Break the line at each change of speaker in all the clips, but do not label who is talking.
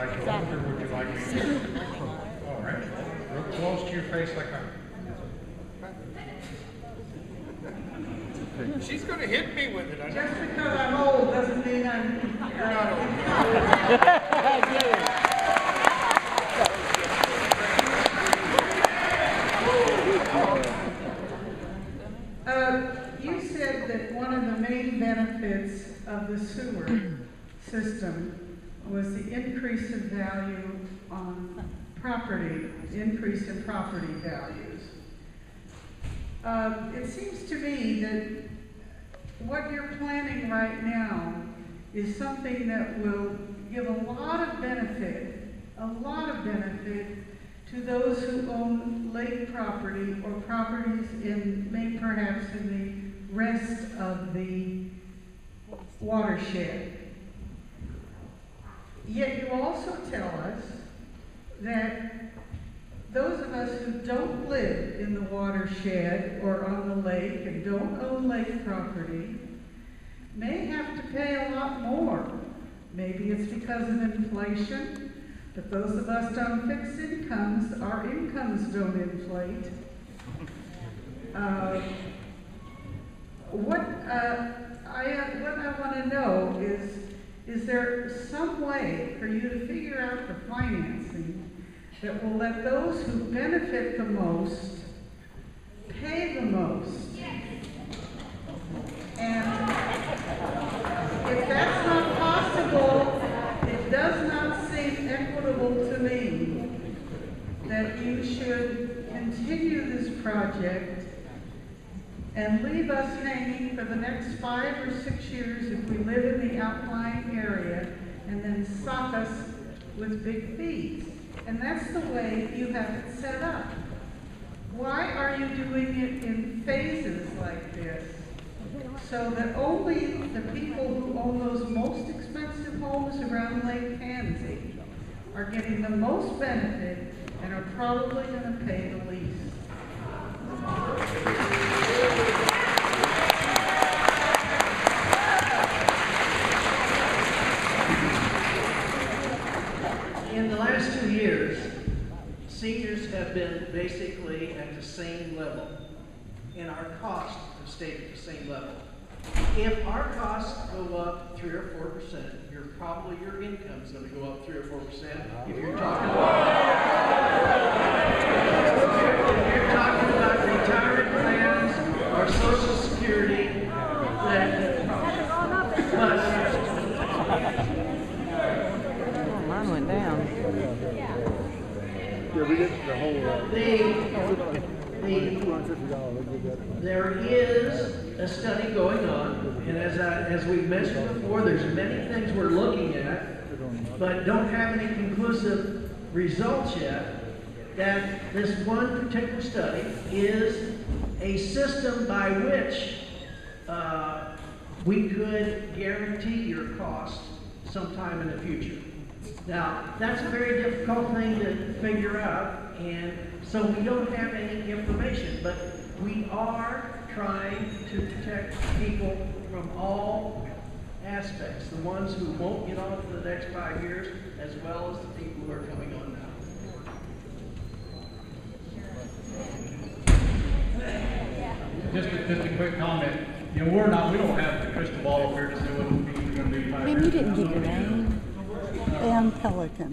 like to hold, or would you like me to? All right. Real close to your face like that. She's going to hit me with it.
Just because I'm old doesn't mean I'm...
You're not old.
You said that one of the main benefits of the sewer system was the increase in value on property, increase in property values. It seems to me that what you're planning right now is something that will give a lot of benefit to those who own lake property or properties perhaps in the rest of the watershed. Yet you also tell us that those of us who don't live in the watershed or on the lake and don't own lake property may have to pay a lot more. Maybe it's because of inflation, but those of us on fixed incomes, our incomes don't inflate. What I want to know is there some way for you to figure out the financing that will let those who benefit the most pay the most? And if that's not possible, it does not seem equitable to me that you should continue this project and leave us hanging for the next 5 or 6 years if we live in the outlying area, and then sock us with big fees. And that's the way you have it set up. Why are you doing it in phases like this? So that only the people who own those most expensive homes around Lake Tansi are getting the most benefit and are probably going to pay the least.
In the last 2 years, seniors have been basically at the same level, and our costs have stayed at the same level. If our costs go up 3 or 4%, your income is going to go up 3 or 4%. If you're talking about retirement plans or Social Security,
Mine went down.
Yeah, we get the whole.
There is a study going on, and as we've mentioned before, there's many things we're looking at, but don't have any conclusive results yet. That this one particular study is a system by which we could guarantee your cost sometime in the future. Now, that's a very difficult thing to figure out, and so we don't have any information, but we are trying to protect people from all aspects, the ones who won't get on for the next 5 years, as well as the people who are coming on now.
Just a quick comment. You know, we don't have the crystal ball up here to say what the fees are going to be.
Man, you didn't get your name.
Dan Pelican.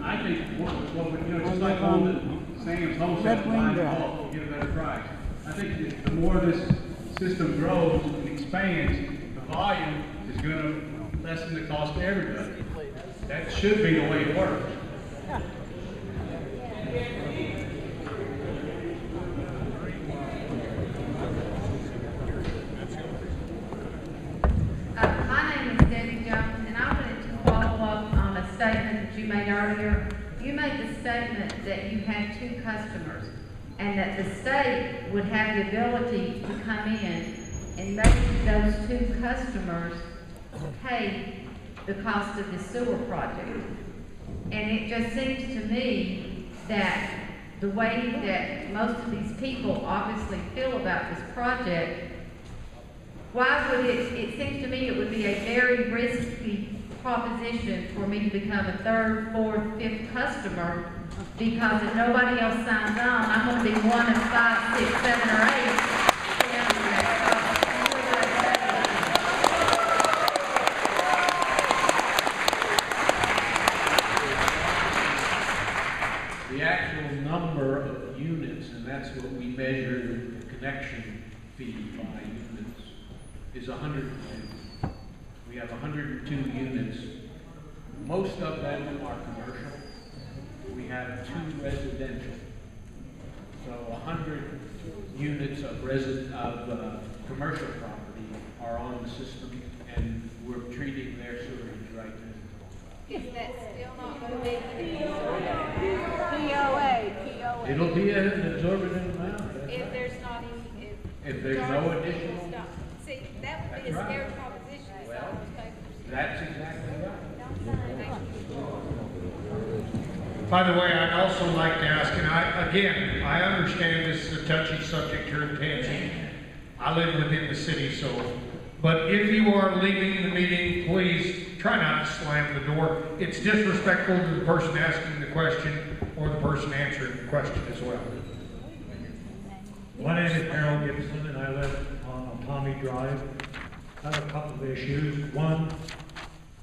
I think what we do, just like on the Sam's wholesale, find bulk, get a better price. I think the more this system grows and expands, the volume is going to lessen the cost to everybody. That should be the way it works.
Statement that you made earlier. You made the statement that you had 2 customers and that the state would have the ability to come in and make those 2 customers pay the cost of the sewer project. And it just seems to me that the way that most of these people obviously feel about this project, why would it seems to me it would be a very risky proposition for me to become a third, fourth, fifth customer, because if nobody else signs on, I'm gonna be one of 5, 6, 7, or 8.
The actual number of units, and that's what we measure the connection fee by units, is 102. We have 102 units. Most of them are commercial. We have 2 residential. So 100 units of commercial property are on the system, and we're treating their sewage right now.
Is that still not going to be POA?
It'll be an exorbitant amount. That's
If
right.
there's not any,
If there's no additional.
stuff. See, that would be a
That's right.
scary proposition, is all those papers.
That's exactly right.
By the way, I'd also like to ask, and I understand this is a touchy subject here in Tansi. I live within the city, but if you are leaving the meeting, please try not to slam the door. It's disrespectful to the person asking the question or the person answering the question as well.
My name is Harold Gibson, and I live on Tommy Drive. I have a couple of issues. One,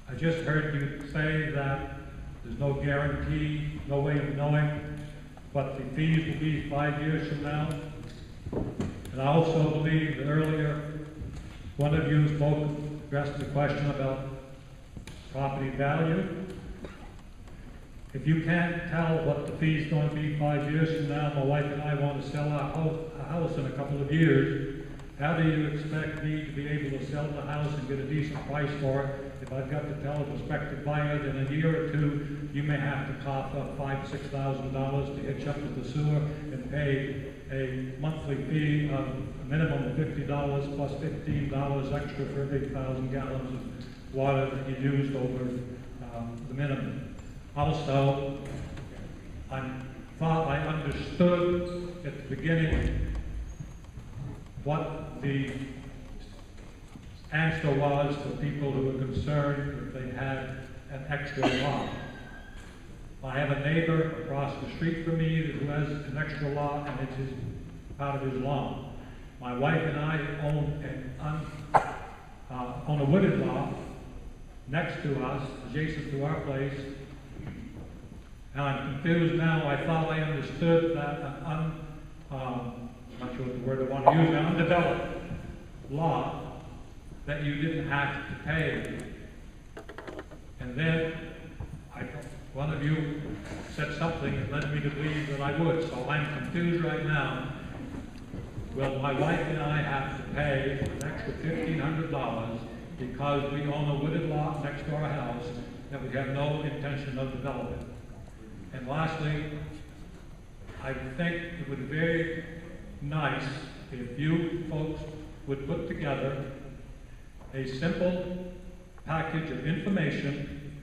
I just heard you say that there's no guarantee, no way of knowing what the fees will be 5 years from now. And I also believe that earlier, one of you spoke, addressed the question about property value. If you can't tell what the fee is going to be 5 years from now, my wife and I want to sell a house in a couple of years, how do you expect me to be able to sell the house and get a decent price for it if I've got to tell a prospective buyer that in a year or two, you may have to cough up $5,000 to $6,000 to hitch up to the sewer and pay a monthly fee of a minimum of $50 plus $15 extra for every 1,000 gallons of water that you used over the minimum. Also, I thought I understood at the beginning what the answer was for people who were concerned that they had an extra lot. I have a neighbor across the street from me who has an extra lot, and it's part of his lawn. My wife and I own a wooded lot next to us, adjacent to our place. Now I'm confused now. I thought I understood that I'm not sure what the word I want to use, an undeveloped lot that you didn't have to pay. And then one of you said something that led me to believe that I would, so I'm confused right now. Will my wife and I have to pay an extra $1,500 because we own a wooded lot next to our house that we have no intention of developing? And lastly, I think it would be very nice if you folks would put together a simple package of information,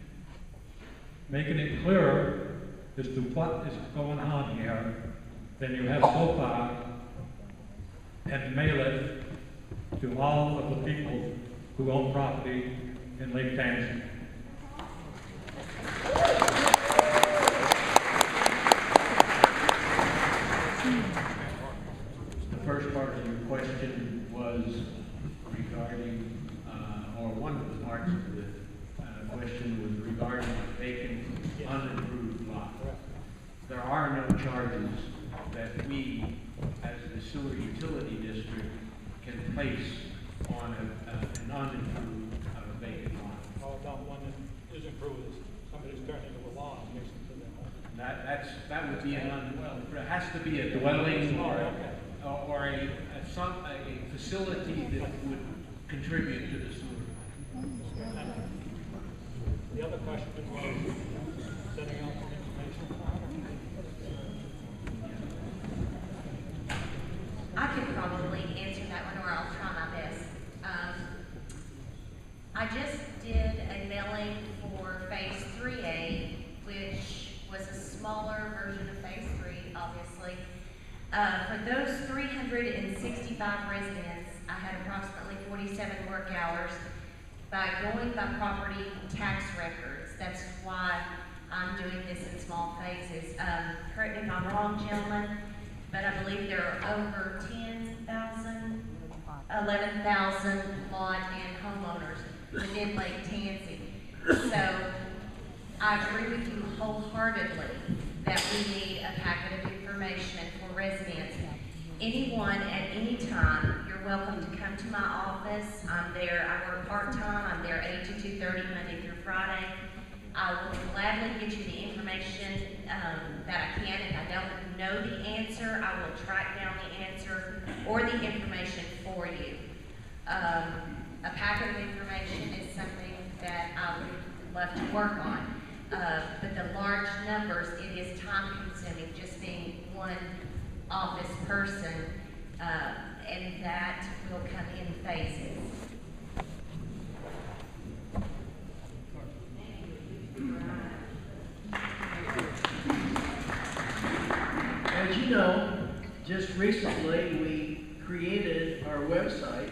making it clearer as to what is going on here than you have so far, and mail it to all of the people who own property in Lake Tansi.
The first part of your question was regarding, or one of the parts of the question was regarding a vacant, unimproved lot. There are no charges that we, as the Sewer Utility District, can place on an unimproved vacant lot.
How about one that is improved, somebody's turning into a lawn, adjacent to their home?
That would be it has to be a dwelling or a facility that would contribute to the sewer.
The other question was setting out some information.
I could probably answer that one, or I'll try my best. I just did a mailing for Phase 3A, which was a smaller version of Phase 3, obviously. For those 365 residents, I had approximately 47 work hours, by going by property tax records. That's why I'm doing this in small phases. Correct me if I'm wrong, gentlemen, but I believe there are over 10,000, 11,000 lot and homeowners within Lake Tansi. So I agree with you wholeheartedly that we need a packet of information for residents. Anyone at any time, you're welcome to come to my office. I'm there, I work part-time, I'm there 8 to 2:30 Monday through Friday. I will gladly get you the information that I can. If I don't know the answer, I will track down the answer or the information for you. A packet of information is something that I would love to work on. But the large numbers, it is time consuming just being one office person, and that will come in phases.
As you know, just recently we created our website,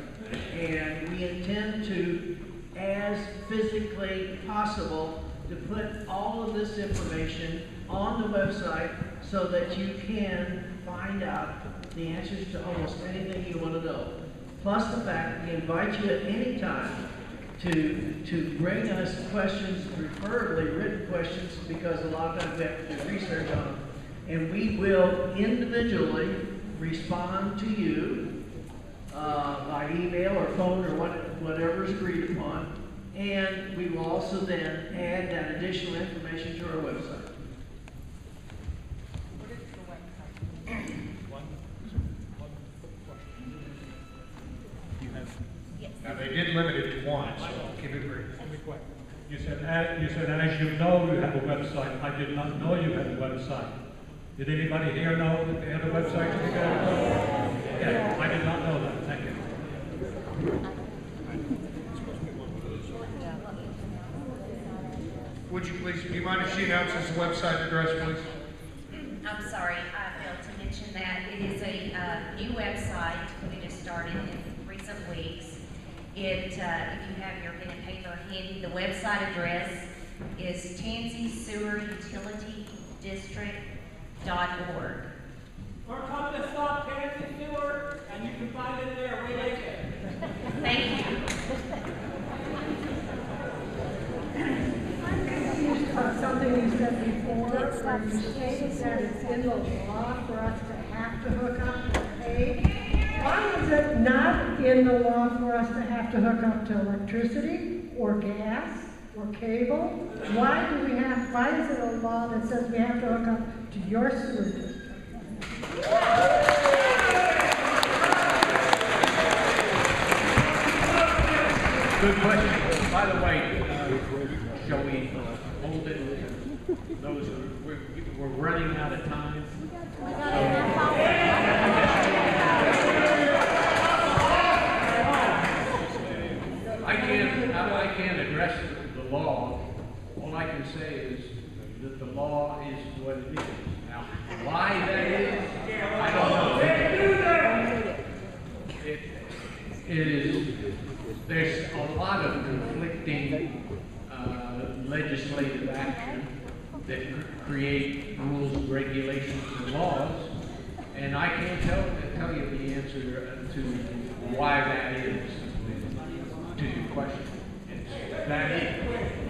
and we intend to, as physically possible, to put all of this information on the website so that you can find out the answers to almost anything you want to know. Plus the fact we invite you at any time to bring us questions, preferably written questions, because a lot of times we have to do research on them. And we will individually respond to you by email or phone or whatever is agreed upon. And we will also then add that additional information to our website.
What is the website?
Now, they did limit it to one, so keep it brief.
You said, as you know, you have a website. I did not know you had a website. Did anybody here know that they had a website? Okay, I did not know that. Thank you.
Would you please, do you mind if she announces the website address, please?
I'm sorry, I failed to mention that. It is a new website we just started in recent weeks. If you have your pen and paper handy, the website address is Tansi Sewer Utility District.org.
Or come to Stop Tansi Sewer, and you can find it there. We like it.
Thank you.
I'm confused about something you said before, where you stated that it's in the law for us to have to hook up to pay. Why is it not in the law for us to have to hook up to electricity or gas or cable? Why is it a law that says we have to hook up to your sewer district?
Good question. By the way, shall we hold it? Those we're running out of time. I can't address the law. All I can say is that the law is what it is. Now, why that is, I don't know. It is. There's a lot of conflicting legislative action that create rules, regulations, and laws, and I can't tell you the answer to why that is to your question. That is.